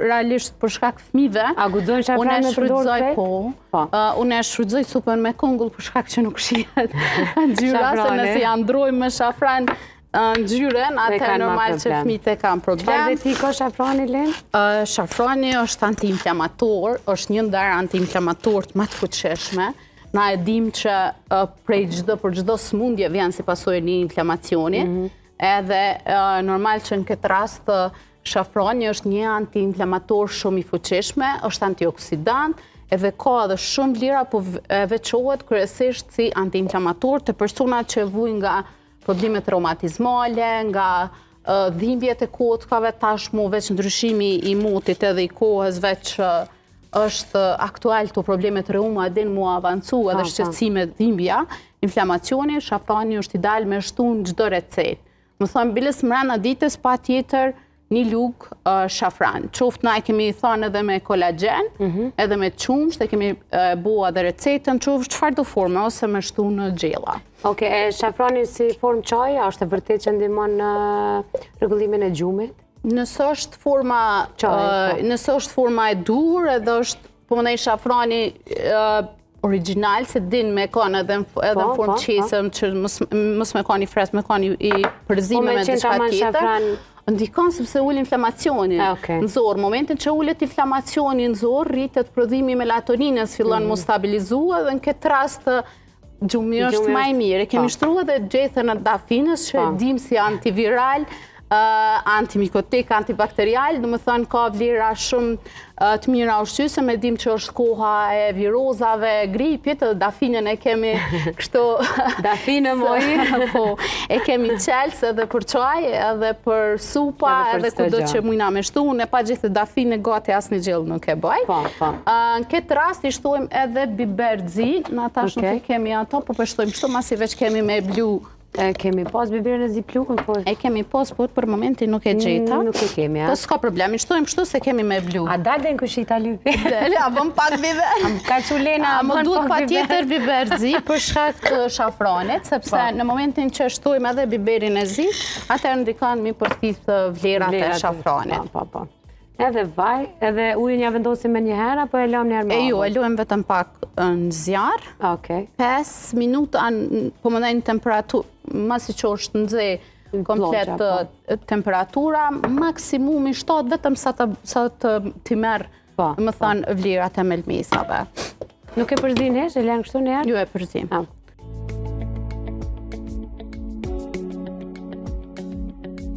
realisht për shkak fëmijëve. A guxojnë shafran me përdorur krejt? Po. Unë e shfrytëzoj supën me kungull për shkak që nuk shihet ngjyra, se nëse ja ndrojmë me shafran ngjyrën, atëherë normal që fëmijët e kanë problem. Çfarë veti ka shafrani, Len? Shafrani është antiinflamator, është një ndër antiinflamatorët më të fuqishme. Na e dim që për çdo sëmundje vjen si pasojë një inflamacioni, edhe normal që në këtë rast shafrani është një antiinflamator shumë i fuqishme, është antioksidant, edhe ka edhe shumë vlera, po veçohet kryesisht si antiinflamator të personat që vujnë nga problemet reumatizmale, nga dhimbjet e kockave, tashmë veç ndryshimi i motit edhe i kohës veç është aktual të problemet reuma edhe mu avancu edhe shqetësime dhimbja, inflamacioni, shafrani është ideal me shtu në çdo recetë. Më thonë, biles mrena ditës pa tjetër një lugë shafran. Qoftë na e kemi thënë edhe me kolagen, edhe me qumsht, e kemi bua dhe recetën, qoftë çfarë do forme, ose me shtu në gjella. Oke, shafrani si formë çaji, është e vërtet që ndihmon në rregullimin e gjumit? Nëse është forma e dur, edhe është, po më nej shafrani original, se din me kanë edhe në formë qesëm, që mos me kanë i fres, me kanë i përzime me diçka tjetër. Ndikon sepse ul inflamacionin në zorë. Momentin që ullet inflamacioni në zorë, rritet prodhimi melatoninës, fillon mu stabilizua dhe në këtë rast gjumi është më i mirë. Kemi shtruar edhe gjethen e dafinës që dim si antiviral, antimikotik, antibakterial, do më thënë ka vlera shumë të mira ushqyse, me dim që është koha e virozave, gripit, edhe dafinën e kemi kështu... Dafinë mojë? Po, e kemi qelës edhe për çaj, edhe për supa, edhe kudo që mujna me shtu, unë e pa gjithë dafinë e gati asë një gjellë nuk e bëj. Në këtë rast i shtojmë edhe biberzi, në tash nuk e kemi ato, po përshtojmë kështu, masi veç kemi me blu. Kemi pas biberën e ziplukën? E kemi pas, po për momentin nuk e gjeta. Nuk e kemi, Po s'ka problem, i shtojmë kështu se kemi me blu. A dalën kushita lypi? A bëm pak biber. Ka qulena, a më duhet pa tjetër biberzi për shkak të shafranit, sepse në momentin që shtojmë edhe biberin e zi, atër ndikon mi përthith vlerat e shafranit. Edhe vaj, edhe ujën ja vendosim me njëherë, apo e lëm njerë më? Jo, e lëm vetëm pak në zjarë. 5 minuta, po më dhejnë temperaturë, masi që është nëzhe komplet temperatura, maksimumi 7, vetëm sa të t'i merë, më thënë, vlerat e melmesave. Nuk e përzin hesh, e lën kështu njerë? Jo, e përzin.